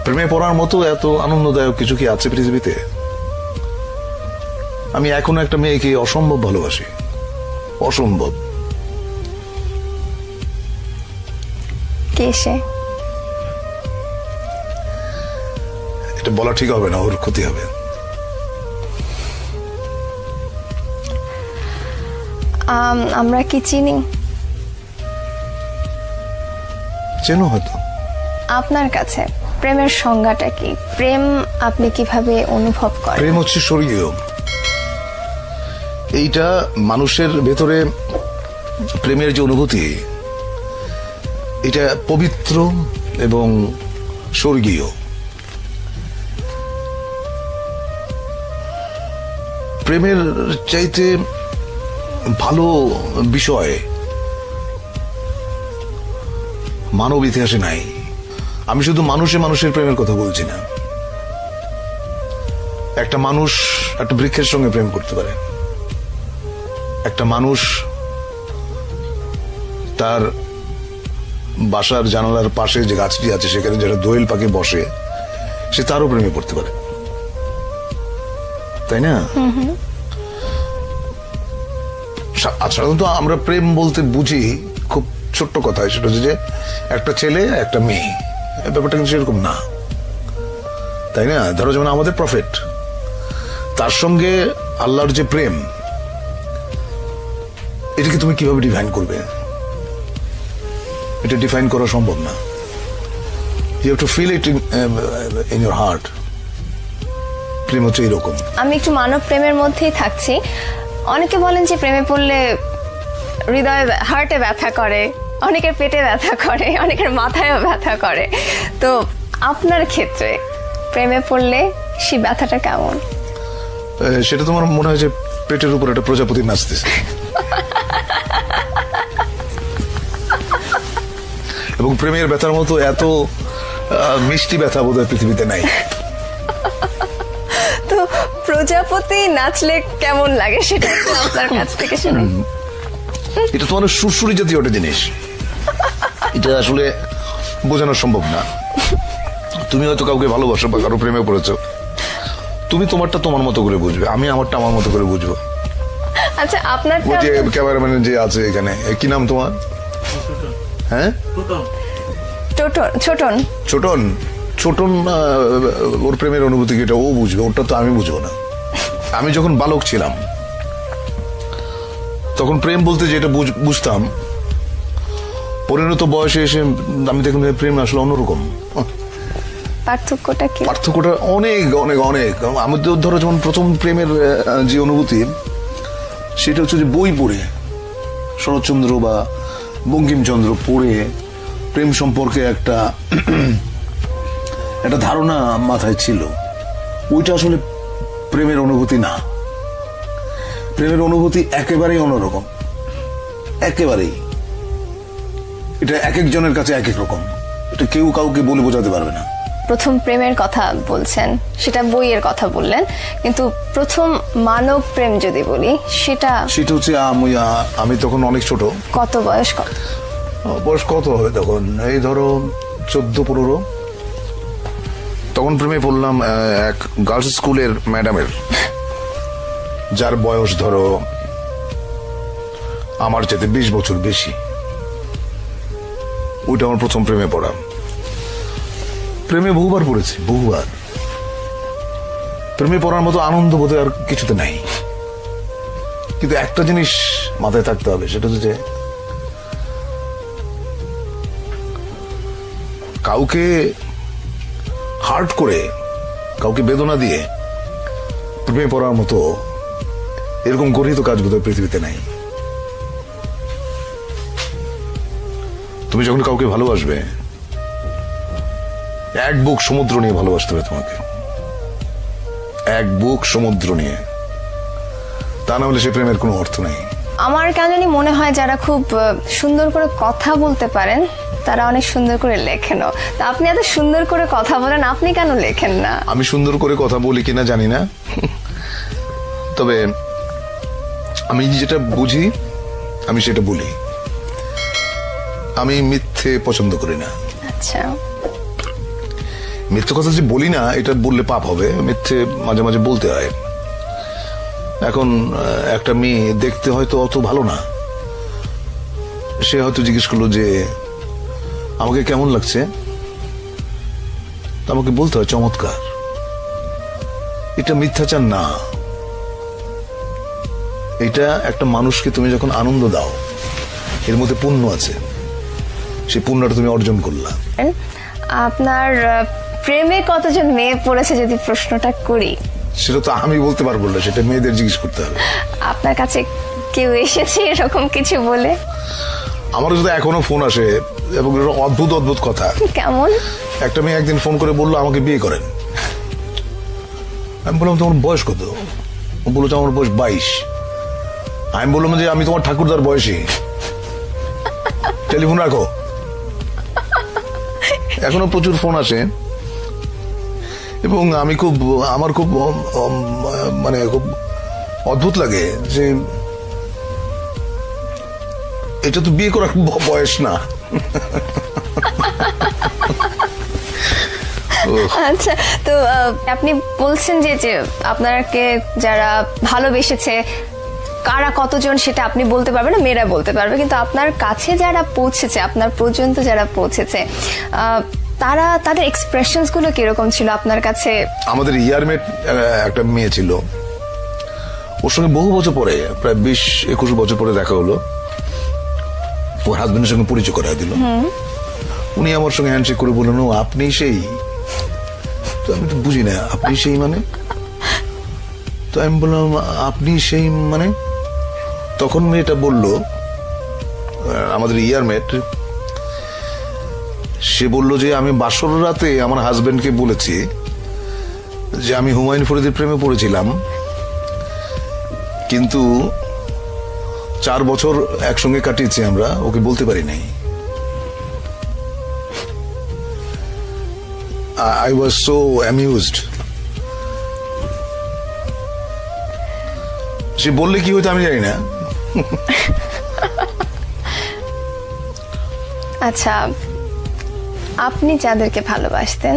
প্রেমে পড়ার মতো এত আনন্দদায়ক কিছু কি আছে পৃথিবীতে? আমি এখনো একটা মেয়েকে অসম্ভব ভালোবাসি, অসম্ভব। কে সে? এটা বলা ঠিক হবে না, ওর ক্ষতি হবে। আমরা কি চিনি? চেনো হয়তো। আপনার কাছে প্রেমের সংজ্ঞাটা কি? প্রেম আপনি কিভাবে অনুভব করেন? প্রেম হচ্ছে স্বর্গীয়। এইটা মানুষের ভেতরে প্রেমের যে অনুভূতি, এটা পবিত্র এবং স্বর্গীয়। প্রেমের চাইতে ভালো বিষয় মানব ইতিহাসে নাই। আমি শুধু মানুষের প্রেমের কথা বলছি না। একটা মানুষ একটা বৃক্ষের সঙ্গে প্রেম করতে পারে, একটা মানুষ তার বাসার জানালার পাশে যে গাছটি আছে সেখানে যেটা দোয়েল পাখি বসে, সে তারও প্রেমে পড়তে পারে, তাই না? সাধারণত আমরা প্রেম বলতে বুঝি খুব ছোট্ট কথা, সেটা হচ্ছে যে একটা ছেলে একটা মেয়ে। ব্যাপারটা কিন্তু সেরকম না, তাই না? ধরো যেমন আমাদের প্রফেট, তার সঙ্গে আল্লাহর যে প্রেম, এটাকে তুমি কিভাবে ডিফাইন করবে? এটা ডিফাইন করা সম্ভব না। You have to feel it in your heart. প্রেম হচ্ছে এরকম। আমি একটু মানব প্রেমের মধ্যেই থাকছি। অনেকে বলেন যে প্রেমে পড়লে হৃদয়ে হার্টে ব্যথা করে, অনেকের পেটে ব্যথা করে, অনেকের মাথায়ও ব্যথা করে। তো আপনার ক্ষেত্রে প্রেমে পড়লে সেই ব্যথাটা কেমন? সেটা তোমার মনে হয় যে পেটের উপর একটা প্রজাপতি নাচতেছে, এবং প্রেমের ব্যথার মতো এত মিষ্টি ব্যথা বোধহয় পৃথিবীতে নাই। তো প্রজাপতি নাচলে কেমন লাগে সেটা একটু আপনার কাছ থেকে শুনি। এটা তোমার সুরসুরি জাতীয় একটা জিনিস, এটা আসলে বোঝানো সম্ভব না। তুমি হয়তো কাউকে ভালোবাসো বা কারো প্রেমে পড়েছো, তুমি তোমারটা তোমার মতো করে বুঝবে, আমি আমারটা আমার মতো করে বুঝবো। আচ্ছা, আপনার ওই যে ক্যামেরাম্যান যে আছে এখানে, কি নাম তোমার? হ্যাঁ, ছোটন। ছোটন। ছোটন ওর প্রেমের অনুভূতি কি এটা ও বুঝবে, ওটা তো আমি বুঝবো না। আমি যখন বালক ছিলাম তখন প্রেম বলতে যেটা বুঝতাম, পরিণত বয়সে এসে আমি দেখলাম প্রেম আসলে অন্যরকম। পার্থক্যটা কি? পার্থক্যটা অনেক অনেক অনেক। আমি তো ধরো যেমন প্রথম প্রেমের যে অনুভূতি, সেটা হচ্ছে যে বই পড়ে, শরৎচন্দ্র বা বঙ্কিমচন্দ্র পড়ে প্রেম সম্পর্কে একটা ধারণা মাথায় ছিল। ওইটা আসলে প্রেমের অনুভূতি না। প্রেমের অনুভূতি একেবারেই অন্যরকম, একেবারেই। এটা এক একজনের কাছে এক এক রকম, এটা কেউ কাউকে বলে বোঝাতে পারবে না। প্রথম প্রেমের কথা বলছেন, সেটা বইয়ের কথা বললেন, কিন্তু প্রথম মানব প্রেম যদি বলি সেটা হচ্ছে আমি তখন অনেক ছোট। কত বয়স? বয়স কত হবে তখন? এই ধরো 14-15। তখন প্রেমে পড়লাম এক গার্লস স্কুলের ম্যাডামের, যার বয়স ধরো আমার চেয়ে 20 বছর বেশি। ওইটা আমার প্রথম প্রেমে পড়া। প্রেমে বহুবার পড়েছি, বহুবার। প্রেমে পড়ার মতো আনন্দ বোধহয় আর কিছুতে নাই। কিন্তু একটা জিনিস মাথায় থাকতে হবে, সেটা হচ্ছে যে কাউকে হার্ট করে, কাউকে বেদনা দিয়ে প্রেমে পড়ার মতো এরকম গরিত কাজ বোধহয় পৃথিবীতে নাই। তুমি যখন কাউকে ভালোবাসবে, এক বুক সমুদ্র নিয়ে ভালোবাসতে হবে তোমাকে, এক বুক সমুদ্র নিয়ে। তা না হলে সে প্রেমের কোনো অর্থ নেই। আমার কেন জানি মনে হয় যারা খুব সুন্দর করে কথা বলতে পারেন তারা অনেক সুন্দর করে লেখেনও। তা আপনি এত সুন্দর করে কথা বলেন, আপনি কেন লেখেন না? আমি সুন্দর করে কথা বলি কিনা জানি না, তবে আমি যেটা বুঝি আমি সেটা বলি। আমি মিথ্যে পছন্দ করি না। আচ্ছা, মিথ্যে কথা যে বলি না এটা বললে পাপ হবে, মিথ্যে মাঝে মাঝে বলতে হয়। এখন একটা মেয়ে দেখতে হয়তো অত ভালো না, সে হয়তো জিজ্ঞেস করলো যে আমাকে কেমন লাগছে, আমাকে বলতে হয় চমৎকার। এটা মিথ্যাচার না, এটা একটা মানুষকে তুমি যখন আনন্দ দাও এর মধ্যে পুণ্য আছে, সেই পুণ্যটা তুমি অর্জন করলা। আপনার প্রেমে কতজন মেয়ে পড়েছে যদি প্রশ্নটা করি? সেটা তো আমি বলতে পারবো না, সেটা মেয়েদের জিজ্ঞেস করতে হবে। আপনার কাছে কেউ এসেছে এরকম কিছু বলে? আমার কাছে এখনো ফোন আসে এবং অদ্ভুত অদ্ভুত কথা। কেমন? একটা মেয়ে একদিন ফোন করে বললো আমাকে বিয়ে করেন। আমি বললাম তোমার বয়স কত? ও বললো আমার বয়স 22। আমি বললাম যে আমি তোমার ঠাকুরদার বয়সী, টেলিফোন রাখো। এখনো প্রচুর ফোন আসে এবং আমার খুব মানে খুব অদ্ভুত লাগে যে এটা তো বিয়ে করার বয়স না। আচ্ছা, তো আপনি বলছেন যে আপনাকে যারা ভালোবেসেছে কারা কতজন সেটা আপনি বলতে পারবেন না, মেয়েরা বলতে পারবে, কিন্তু আপনার কাছে যারা পৌঁছেছে, আপনার পর্যন্ত যারা পৌঁছেছে, তারা তাদের এক্সপ্রেশনস গুলো কিরকম ছিল আপনার কাছে? আমাদের ইয়ারমেট একটা মেয়ে ছিল, ওর সঙ্গে বহু বছর পরে, প্রায় 20-21 বছর পরে দেখা হলো। ওর হাজবেন্ডের সঙ্গে পরিচয় করা দিল। উনি আমার সঙ্গে হ্যান্ডশেক করে বললেন ও আপনি সেই। তো আমি তো বুঝি না আপনি সেই মানে। তো আমি বললাম আপনি সেই মানে? তখন মেয়েটা বলল, আমাদের ইয়ারমেট, সে বলল যে আমি বাসর রাতে আমার হাজবেন্ডকে বলেছি যে আমি হুমায়ুন ফরিদের প্রেমে পড়েছিলাম, কিন্তু 4 বছর একসঙ্গে কাটিয়েছি আমরা, ওকে বলতে পারি নাই। I was so amused. সে বললে কি হতো আমি জানি না। আচ্ছা, আপনি যাদেরকে ভালোবাসতেন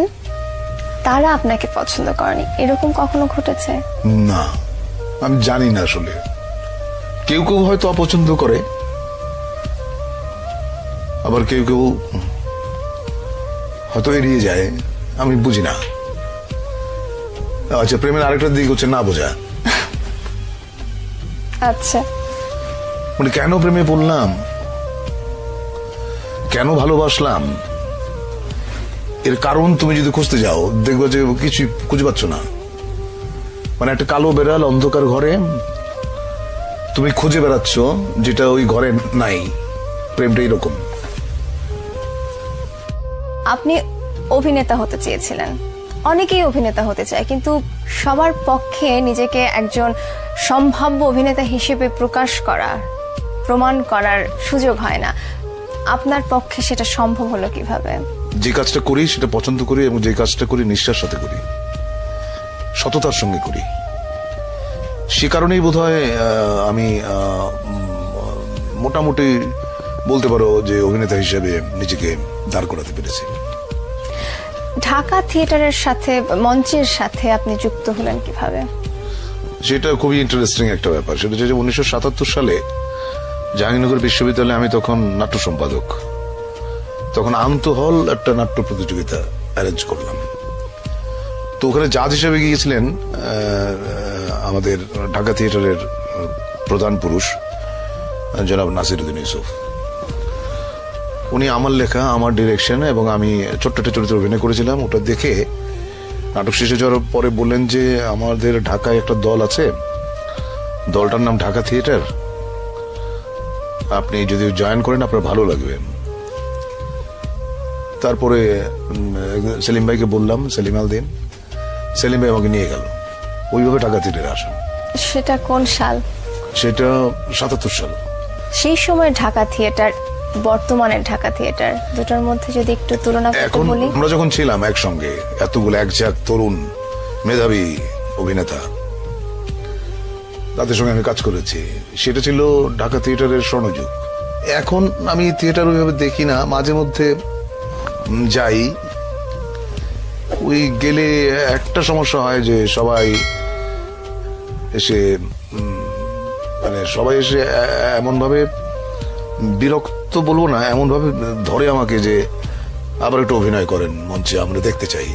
তারা আপনাকে পছন্দ করেনি, এরকম কখনো ঘটেছে? না, আমি জানি না আসলে। কেউ কেউ হয়তো অপছন্দ করে, আবার কেউ কেউ হয়তো এড়িয়ে যায়, আমি বুঝি না। আচ্ছা, প্রেমের আরেকটা দিক হচ্ছে না বোঝা। আচ্ছা, মানে কেন প্রেমে পড়লাম, কেন ভালোবাসলাম, এর কারণ তুমি যদি খুঁজতে যাও দেখবে যে কিছু খুঁজে পাচ্ছ না। মানে একটা কালো বেড়াল অন্ধকার ঘরে তুমি খুঁজে বেড়াচ্ছ যেটা ওই ঘরে নাই। প্রেমটা এরকম। আপনি অভিনেতা হতে চেয়েছিলেন, অনেকেই অভিনেতা হতে চায়, কিন্তু সবার পক্ষে নিজেকে একজন সম্ভাব্য অভিনেতা হিসেবে প্রকাশ করা, প্রমাণ করার সুযোগ হয় না। আপনার পক্ষে সেটা সম্ভব হলো কিভাবে? যে কাজটা করি সেটা পছন্দ করি এবং যে কাজটা করি নিষ্ঠার সাথে করি, সততার সঙ্গে করি। সে কারণেই বোধহয় আমি মোটামুটি বলতে পারো যে অভিনেতা হিসেবে নিজেকে দাঁড় করাতে পেরেছি। ঢাকা থিয়েটারের সাথে, মঞ্চের সাথে আপনি যুক্ত হলেন কিভাবে? সেটা খুবই ইন্টারেস্টিং একটা ব্যাপার। সেটা হচ্ছে 1977 সালে জাহাঙ্গীরনগর বিশ্ববিদ্যালয়ে আমি তখন নাট্য সম্পাদক। তখন আন্তঃহল একটা নাট্য প্রতিযোগিতা অ্যারেঞ্জ করলাম। তো ওখানে জাজ হিসেবে গিয়েছিলেন আমাদের ঢাকা থিয়েটারের প্রধান পুরুষ জনাব নাসিরউদ্দিন ইউসুফ। উনি আমার লেখা, আমার ডিরেকশন এবং আমি ছোট্ট একটা চরিত্র অভিনয় করেছিলাম। ওটা দেখে নাটক শেষে যাওয়ার পরে বললেন যে আমাদের ঢাকায় একটা দল আছে, দলটার নাম ঢাকা থিয়েটার, আপনি যদি জয়েন করেন আপনার ভালো লাগবে। তারপরে সেলিম ভাইকে বললাম, সেলিম আলদিন, সেলিম ভাই আমাকে নিয়ে গেল। ওইভাবে ঢাকা থিয়েটারে আসা। সেটা কোন সাল? সেটা 77 সাল। সেই সময় ঢাকা থিয়েটার, বর্তমানের ঢাকা থিয়েটার, দুটোর মধ্যে যদি একটু তুলনা করতে এখন বলি। আমরা যখন ছিলাম একসঙ্গে, এতগুলো একঝাক তরুণ মেধাবী অভিনেতা, তাদের সঙ্গে আমি কাজ করেছি, সেটা ছিল ঢাকা থিয়েটারের স্বর্ণযুগ। এখন আমি থিয়েটার ওইভাবে দেখি না, মাঝে মধ্যে যাই, ওই গেলে একটা সমস্যা হয় যে সবাই এসে মানে সবাই এসে এমন ভাবে বিরক্ত বলবো না, এমন ভাবে ধরে আমাকে যে আবার একটু অভিনয় করেন মঞ্চে, আমরা দেখতে চাই।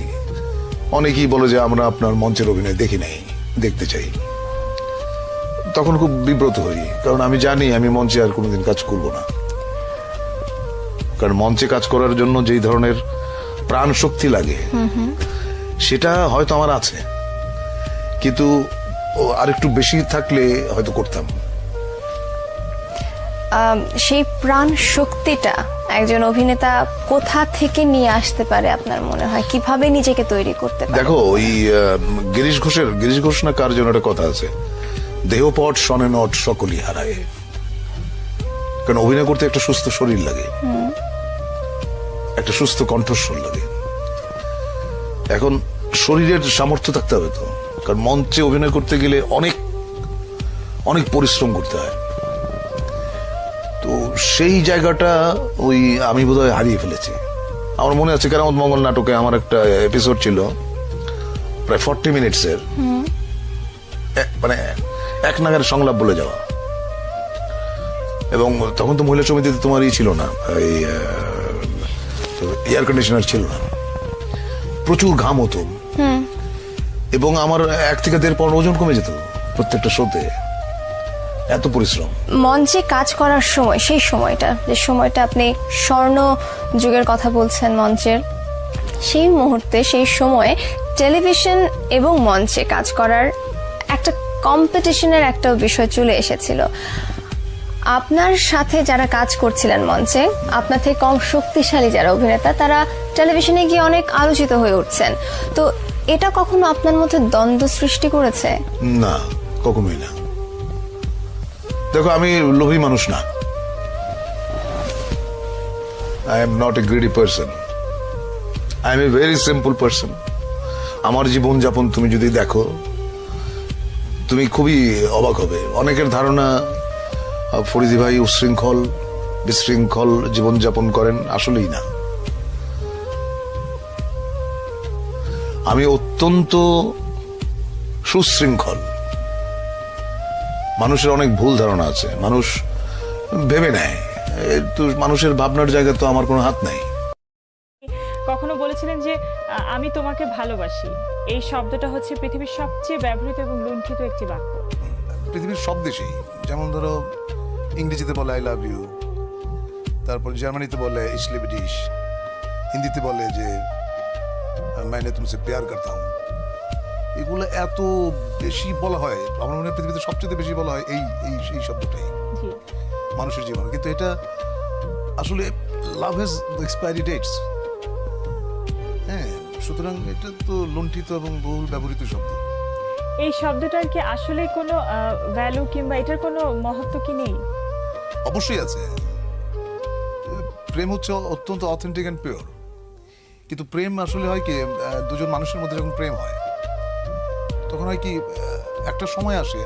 অনেকেই বলে যে আমরা আপনার মঞ্চের অভিনয় দেখি নাই, দেখতে চাই। তখন খুব বিব্রত হই, কারণ আমি জানি আমি মঞ্চে আর কোনোদিন কাজ করব না। কারণ মঞ্চে কাজ করার জন্য যেই ধরনের প্রাণ শক্তি লাগে সেটা হয়তো আমার আছে, কিন্তু আরেকটু বেশি থাকলে হয়তো করতাম। সেই প্রাণ শক্তিটা একজন অভিনেতা কোথা থেকে নিয়ে আসতে পারে আপনার মনে হয়? কিভাবে নিজেকে তৈরি করতে পারে? দেখো, ওই গিরিশ ঘোষ না কার জন্য একটা কথা আছে, দেহপট শনে নট সকলই হারায়। কারণ অভিনয় করতে একটা সুস্থ শরীর লাগে, একটা সুস্থ কণ্ঠস্বর লাগে। এখন শরীরের সামর্থ্য থাকতে হবে তো, কারণ মঞ্চে অভিনয় করতে গেলে অনেক অনেক পরিশ্রম করতে হয়। তো সেই জায়গাটা ওই আমি বোধহয় হারিয়ে ফেলেছি। আমার মনে আছে কেরামত মঙ্গল নাটকে আমার একটা এপিসোড ছিল প্রায় 40 মিনিটসের, মানে এক নাগারে সংলাপ বলে যাওয়া। এবং তখন তো মহিলা সমিতিতে তোমার ছিল না, এই এয়ার কন্ডিশনার ছিল না, প্রচুর ঘাম হতো, এবং আমার 1 থেকে 1.5 পাউন্ড ওজন কমে যেত প্রত্যেকটা শোতে, এত পরিশ্রম। মঞ্চে কাজ করার সময়, সেই সময়টা, যে সময়টা আপনি স্বর্ণ যুগের কথা বলছেন মঞ্চের, সেই মুহূর্তে, সেই সময়ে টেলিভিশন এবং মঞ্চে কাজ করার একটা কম্পিটিশনের একটা বিষয় চলে এসেছিল। আপনার সাথে যারা কাজ করছিলেন মঞ্চে, আপনার থেকে কম শক্তিশালী যারা অভিনেতা, তারা টেলিভিশনে গিয়ে অনেক আলোচিত হয়ে উঠছেন। তো এটা কখনো আপনার মধ্যে দ্বন্দ্ব সৃষ্টি করেছে? না, কখনোই না। দেখো, আমি লোভী মানুষ না। I am not a greedy person, I am a very simple person. আমার জীবন যাপন তুমি যদি দেখো, তুমি খুবই অবাক হবে। অনেকের ধারণা ফরিদি ভাই উশৃঙ্খল, বিশৃঙ্খল জীবনযাপন করেন, আসলেই না। আমি অত্যন্ত সুশৃঙ্খল। মানুষের অনেক ভুল ধারণা আছে, মানুষ ভেবে নেয়, তো মানুষের ভাবনার জায়গায় তো আমার কোনো হাত নাই। কখনো বলেছিলেন যে আমি তোমাকে ভালোবাসি, এই শব্দটা হচ্ছে পৃথিবীর সবচেয়ে ব্যবহৃত এবং লুণ্ঠিত একটি বাক্য। পৃথিবীর সব দেশেই, যেমন ধরো ইংরেজিতে বলে আই লাভ ইউ, তারপর জার্মানিতে বলে ইশ লিবে ডিশ, হিন্দিতে বলে যে मैंने तुमसे प्यार करता हूं। এগুলো এত বেশি বলা হয়, আমার মনে হয় পৃথিবীতে সবচেয়ে বেশি বলা হয় এই এই শব্দটাই মানুষের জীবনে। কিন্তু এটা আসলে লাভ হ্যাজ এক্সপায়ারি ডেটস। হ্যাঁ, সুতরাং এটা তো লুণ্ঠিত এবং বহুল ব্যবহৃত শব্দ। এই শব্দটার কি আসলে কোনো ভ্যালু কিংবা এটার কোনো মহত্ব কি নেই? অবশ্যই আছে। প্রেম হচ্ছে অত্যন্ত অথেন্টিক অ্যান্ড পিওর। কিন্তু প্রেম আসলে হয় কি, দুজন মানুষের মধ্যে যখন প্রেম হয়, তখন হয় কি, একটা সময় আসে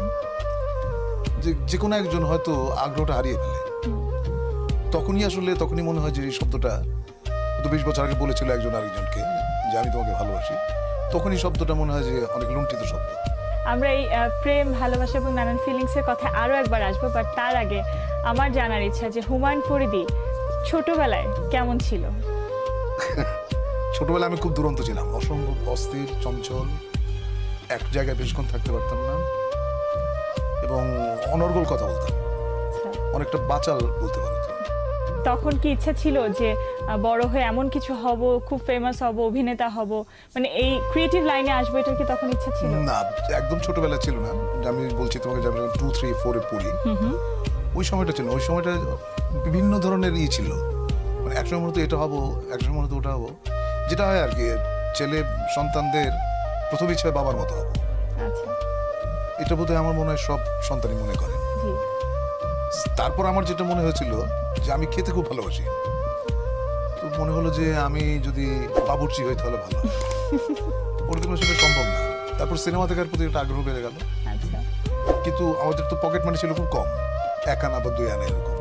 যে কোনো একজন হয়তো আগ্রহটা হারিয়ে ফেলে। তখনই মনে হয় যে এই শব্দটা 20 বছর আগে বলেছিল একজন আরেকজনকে যে আমি তোমাকে ভালোবাসি, তখনই শব্দটা মনে হয় যে অনেক লুণ্ঠিত শব্দ। আমরা এই প্রেম, ভালোবাসা এবং নানান ফিলিংসের কথা আরো একবার আসবো, বাট তার আগে আমার জানার ইচ্ছা যে হুমায়ুন ফরিদি ছোটবেলায় কেমন ছিল? ছোটবেলায় আমি খুব দুরন্ত ছিলাম, অসম্ভব অস্থির, চঞ্চল, এক জায়গায় বেশিক্ষণ থাকতে পারতাম না, এবং অনর্গল কথা বলতাম, অনেকটা বাচাল বলতে পারো। তখন কি ইচ্ছা ছিল যে বড় হয়ে এমন কিছু হব, খুব ফেমাস হব, অভিনেতা হব, মানে এই ক্রিয়েটিভ লাইনে আসবো, এটার কি তখন ইচ্ছা ছিল? না, একদম ছোটবেলা ছিল না। আমি বলছি তোমাকে, যখন 2, 3, 4 এ পড়ি, ওই সময়টা ছিল, ওই সময়টা বিভিন্ন ধরনের ছিল, মানে একসময় মনে হতো এটা হবো, একসময় মনে হতো ওটা হবো, যেটা হয় আর কি, ছেলে সন্তানদের প্রথম ইচ্ছা বাবার মতো হবো। আচ্ছা, এটা বোধহয় আমার মনে হয় সব সন্তানই মনে করে। তারপর আমার যেটা মনে হয়েছিল যে আমি খেতে খুব ভালোবাসি, তো মনে হলো যে আমি যদি বাবুর্চি হই তাহলে ভালো হয়। ওরকম সেটা সম্ভব না। তারপর সিনেমা দেখার প্রতি একটা আগ্রহ বেড়ে গেল। কিন্তু আমাদের তো পকেট মানি ছিল খুব কম, 1 আনা বা 2 আনা এরকম,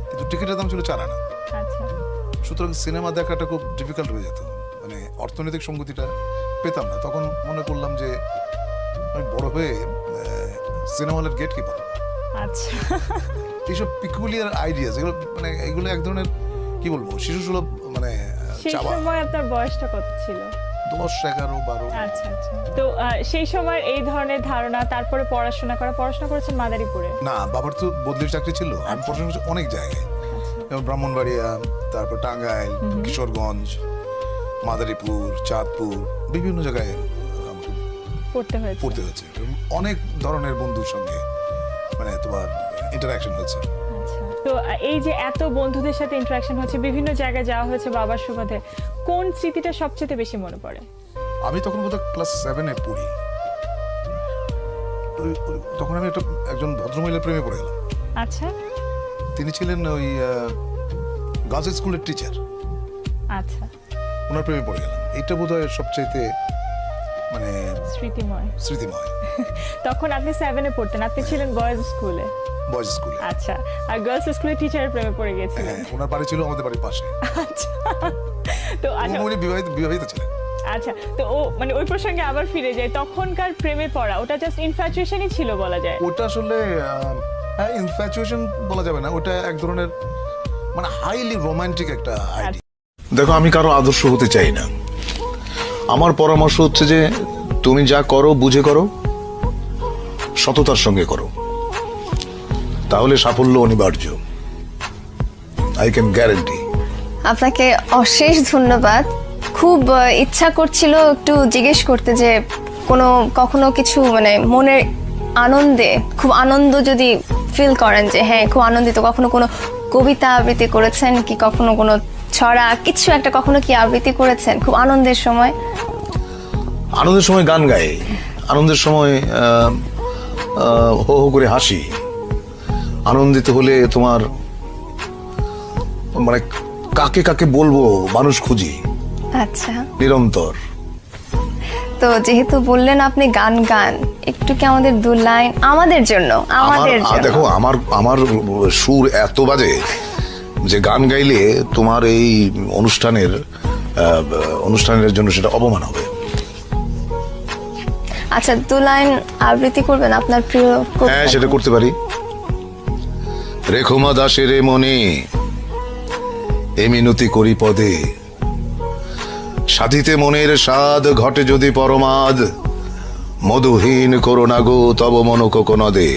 কিন্তু টিকিটের দাম ছিল 4 আনা। সুতরাং সিনেমা দেখাটা খুব ডিফিকাল্ট হয়ে যেত, মানে মানে অর্থনৈতিক সঙ্গতিটা পেতাম না, তখন মনে করলাম যে আমি বড় হয়ে সিনেমা হলের গেট কিপার। আচ্ছা, এইসব পিকুলিয়ার আইডিয়াস, এগুলো মানে এগুলো এক ধরনের কি বলবো শিশু সুলভ মানে সেই চাওয়া। সময় আপনার বয়সটা কত ছিল? 10, 11, 12। আচ্ছা আচ্ছা। তো সেই সময় এই ধরনের ধারণা, তারপরে পড়াশোনা করেছেন মাদারীপুরে? না, বাবার তো বদলির চাকরি ছিল, আমি পড়াশোনা করছি অনেক জায়গায়, যেমন ব্রাহ্মণবাড়িয়া, তারপর টাঙ্গাইল, কিশোরগঞ্জ, মাদারীপুর, চাঁদপুর, বিভিন্ন জায়গায় আমাকে পড়তে হয়েছে। পড়তে হয়েছে। অনেক ধরনের বন্ধুর সঙ্গে মানে তোমার ইন্টারাকশন হয়েছে। আচ্ছা। তো এই যে এত বন্ধুদের সাথে ইন্টারাকশন হচ্ছে, বিভিন্ন জায়গায় যাওয়া হয়েছে বাবার সুবাদে, কোন স্মৃতিটা সবচেয়ে বেশি মনে পড়ে? আমি তখন বোধহয় ক্লাস 7-এ পড়ি। তখন আমি একজন ভদ্রমহিলার প্রেমে পড়ে গেলাম। আচ্ছা তিনি ছিলেন ওই গার্লস স্কুলের টিচার, আচ্ছা, ওনার প্রেমে পড়ে গেলাম। এটা বোধহয় সবচাইতে মানে স্মৃতিময়। তখন আপনি 7-এ পড়তেন, আপনি ছিলেন বয়েজ স্কুলে? বয়েজ স্কুলে। আচ্ছা, আর গার্লস স্কুলের টিচারের প্রেমে পড়ে গেছিলেন? হ্যাঁ, ওনার বাড়ি ছিল আমাদের বাড়ির পাশে। আচ্ছা, তো আচ্ছা উনি বিবাহিত ছিলেন। আচ্ছা, তো ও মানে ওই প্রসঙ্গে আবার ফিরে যায়, তখনকার প্রেমে পড়া ওটা জাস্ট ইনফ্যাচুয়েশনই ছিল বলা যায়? ওটা আসলে হ্যাঁ, ইনফ্যাচুয়েশন বলা যাবে না, ওটা এক ধরনের মানে হাইলি রোমান্টিক একটা আইডিয়া। দেখো, আমি কারো আদর্শ হতে চাই না। আমার পরামর্শ হচ্ছে যে তুমি যা করো বুঝে করো, সততার সঙ্গে করো, তাহলে সাফল্য অনিবার্য। I can guarantee. আপনাকে অশেষ ধন্যবাদ। খুব ইচ্ছা করছিল একটু জিজ্ঞেস করতে যে কখনো কিছু মানে মনের আনন্দে খুব আনন্দ যদি ফিল করেন যে হ্যাঁ খুব আনন্দিত, কখনো কোনো কবিতা আবৃত্তি করেছেন কি, কখনো কোনো ছড়া কিছু একটা কখনো কি আবৃত্তি করেছেন খুব আনন্দের সময়? আনন্দের সময় গান গাই, আনন্দের সময় হো হো করে হাসি, আনন্দিত হলে তোমার মানে কাকে কাকে বলবো মানুষ খুঁজি আচ্ছা, নিরন্তর। তো যেহেতু বললেন আপনি গান গান, একটু কি আমাদের 2 লাইন আমাদের জন্য? দেখো, আমার সুর এত বাজে যে গান গাইলে তোমার এই অনুষ্ঠানের জন্য সেটা অপমান হবে। আচ্ছা, 2 লাইন আবৃত্তি করবেন আপনার প্রিয় কবিতা? হ্যাঁ, সেটা করতে পারি। রেখমা দাসের মনে এ মিনতি করি পদে, সাধিতে মনের স্বাদ ঘটে যদি পরমাদ, মধুহীন করোনা গো তব মন কোকনদে,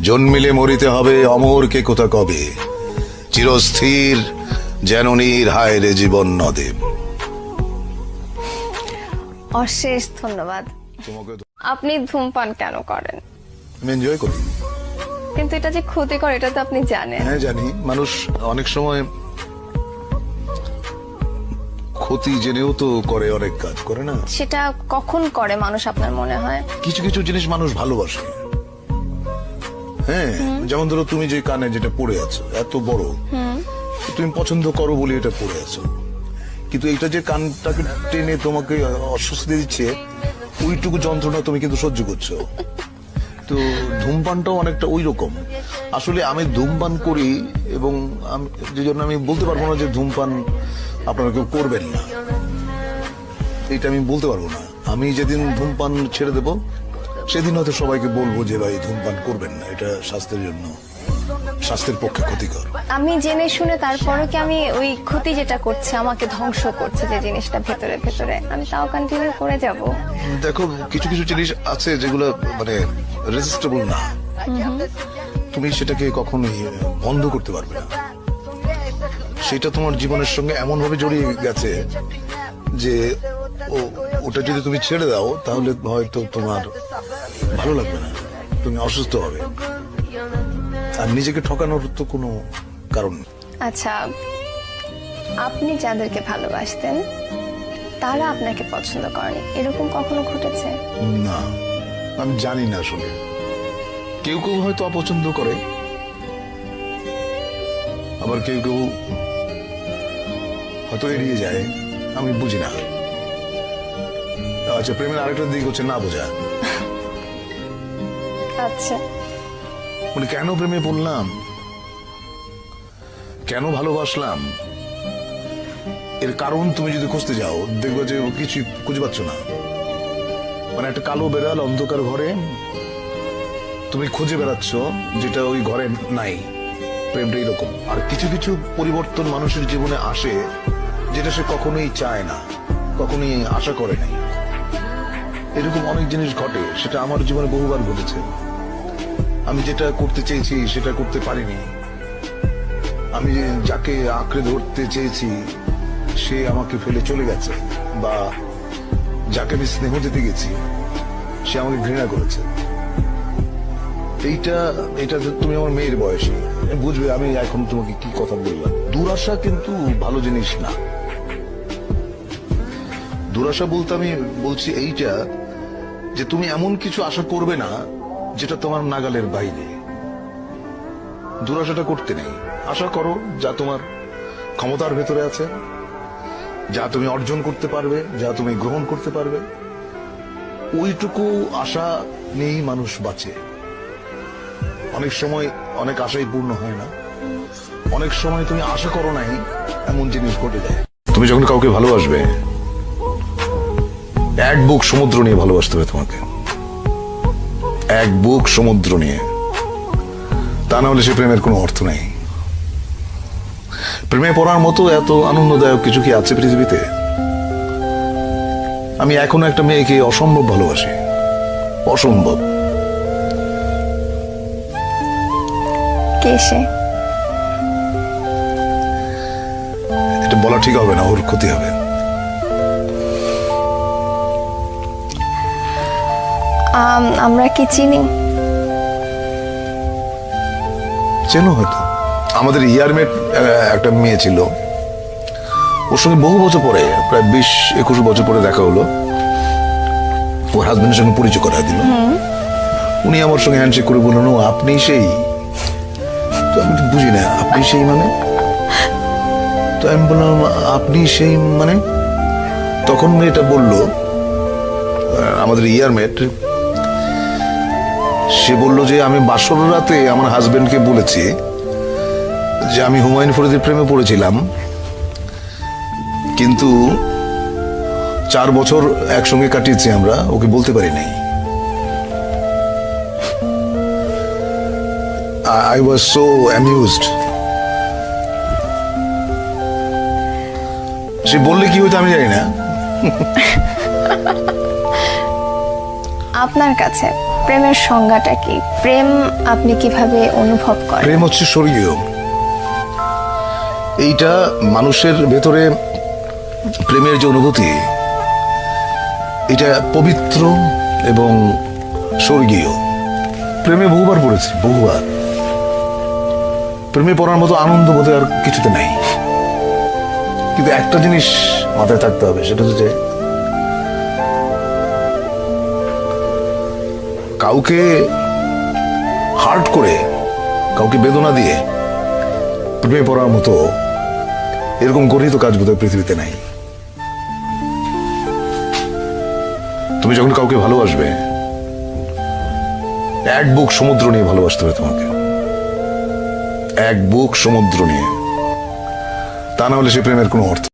জন্মিলে মরিতে হবে অমর কে কোথা কবে, চিরস্থির যেন নীর হায় রে জীবন নদে। অশেষ ধন্যবাদ। তোমাকে আপনি ধূমপান কেন করেন? আমি এনজয় করি। কিন্তু এটা যে ক্ষতিকর এটা তো আপনি জানেন। হ্যাঁ জানি, মানুষ অনেক সময় ক্ষতি জেনেও তো করে, অনেক কাজ করে না। সেটা কখন করে মানুষ আপনার মনে হয়? কিছু কিছু জিনিস মানুষ ভালোবাসে। হ্যাঁ, যেমন ধরো তুমি যে কানে যেটা পড়ে আছো এত বড়, তুমি পছন্দ করো বলে এটা পড়ে আছো, কিন্তু এটা যে কানটাকে টেনে তোমাকে অস্বস্তি দিচ্ছে, ওইটুকু যন্ত্রণা তুমি কিন্তু সহ্য করছো। তো ধূমপানটাও অনেকটা ওই রকম। আসলে আমি ধূমপান করি এবং যে জন্য আমি বলতে পারবো না যে ধূমপান আপনারা কেউ করবেন না, এটা আমি বলতে পারবো না। আমি যেদিন ধূমপান ছেড়ে দেব সেদিন হয়তো সবাইকে বলবো যে ভাই ধূমপান করবেন না, এটা স্বাস্থ্যের পক্ষে ক্ষতিকর। আমি জেনে শুনে তারপরে কি আমি ওই ক্ষতি যেটা করছে, আমাকে ধ্বংস করছে যে জিনিসটা ভেতরে ভেতরে, আমি তাও কন্টিনিউ করে যাব? দেখো, কিছু কিছু জিনিস আছে যেগুলো মানে রেজিস্টেবল না, তুমি সেটাকে কখনোই বন্ধ করতে পারবে না। সেটা তোমার জীবনের সঙ্গে এমন ভাবে জড়িয়ে গেছে যে ওটা যদি তুমি ছেড়ে দাও তাহলে হয়তো তোমার ভালো লাগবে না, তুমি অসুস্থ হবে, আর নিজেকে ঠকানোর তো কোনো কারণ নেই। আচ্ছা, আপনি যাদেরকে ভালোবাসতেন তারা আপনাকে পছন্দ করেনি, এরকম কখনো ঘটেছে? না, আমি জানি না। আসলে কেউ কেউ হয়তো অপছন্দ করে, আবার কেউ কেউ হয়তো এড়িয়ে যায়, আমি বুঝি না। আচ্ছা, প্রেমের আরেকটা দিক হচ্ছে না বোঝা। আচ্ছা, মানে কেন প্রেমে পড়লাম, কেন ভালোবাসলাম, এর কারণ তুমি যদি খুঁজতে যাও দেখবে যে কিছু খুঁজে পাচ্ছ না। মানে একটা কালো বেড়াল অন্ধকার ঘরে তুমি খুঁজে বেড়াচ্ছ যেটা ওই ঘরে নাই। প্রেমটা এরকম। আর কিছু কিছু পরিবর্তন মানুষের জীবনে আসে যেটা সে কখনোই চায় না, কখনোই আশা করে নাই। এরকম অনেক জিনিস ঘটে, সেটা আমার জীবনে বহুবার ঘটেছে। আমি যেটা করতে চেয়েছি সেটা করতে পারিনি। আমি যাকে আঁকড়ে ধরতে চেয়েছি সে আমাকে ফেলে চলে গেছে, বা যাকে আমি স্নেহ দিতে গেছি সে আমাকে ঘৃণা করেছে। এইটা এটা তুমি আমার মেয়ের বয়সী বুঝবে আমি এখন তোমাকে কি কথা বললাম। দুরাশা কিন্তু ভালো জিনিস না। দুরাশা বলতে আমি বলছি এইটা যে তুমি এমন কিছু আশা করবে না যেটা তোমার নাগালের বাইরে। দুরাশাটা করতে নেই। আশা করো যা তোমার ক্ষমতার ভেতরে আছে, যা তুমি অর্জন করতে পারবে, যা তুমি গ্রহণ করতে পারবে। ওইটুকু আশা নিয়েই মানুষ বাঁচে। অনেক সময় অনেক আশাই পূর্ণ হয় না। অনেক সময় তুমি আশা করো নাই এমন জিনিস ঘটে যায়। তুমি যখন কাউকে ভালোবাসবে এক বুক সমুদ্র নিয়ে ভালোবাসতে হবে তোমাকে, এক বুক সমুদ্র নিয়ে। তা না হলে সে প্রেমের কোনো অর্থ নেই। প্রেমে পড়ার মতো এত আনন্দদায়ক কিছু কি আছে পৃথিবীতে? আমি এখনো একটা মেয়েকে অসম্ভব ভালোবাসি, অসম্ভব। কে সে? এটা বলা ঠিক হবে না, ওর ক্ষতি হবে। আমরা কি চিনি? চেনো হয়তো। আমাদের ইয়ারমেট একটা মেয়ে ছিল, ওর সঙ্গে বহু বছর পরে, প্রায় 20-21 বছর পরে দেখা হলো। ওর হাজবেন্ডের সঙ্গে পরিচয় করায় দিল। উনি আমার সঙ্গে হ্যান্ডশেক করে বললেন, ও আপনি সেই? তো আমি তো বুঝি না আপনি সেই মানে। তো আমি বললাম আপনি সেই মানে? তখন মেয়েটা বলল, আমাদের ইয়ারমেট, সে বলল যে আমি বাসর রাতে আমার হাজবেন্ডকে বলেছি যে আমি হুমায়ুন ফরিদির প্রেমে পড়েছিলাম, কিন্তু 4 বছর একসঙ্গে কাটিয়েছি আমরা, ওকে বলতে পারি নাই। I was so amused. সে বললে কি হইতো আমি জানি না। আপনার কাছে প্রেমের সংজ্ঞাটা কি? প্রেম আপনি কিভাবে অনুভব করেন? প্রেম হচ্ছে স্বর্গীয়। এইটা মানুষের ভেতরে প্রেমের যে অনুভূতি, এটা পবিত্র এবং স্বর্গীয়। প্রেমে বহুবার পড়েছি, বহুবার। প্রেমে পড়ার মতো আনন্দ বোধ আর কিছুতে নাই। কিন্তু একটা জিনিস মাথায় থাকতে হবে, সেটা হচ্ছে কাউকে হার্ট করে, কাউকে বেদনা দিয়ে প্রেমে পড়ার মতো এরকম গঠিত কাজ বোধহয় পৃথিবীতে নাই। তুমি যখন কাউকে ভালোবাসবে এক বুক সমুদ্র নিয়ে ভালোবাসতে হবে তোমাকে, এক বুক সমুদ্র নিয়ে। তা না হলে সে প্রেমের কোনো অর্থ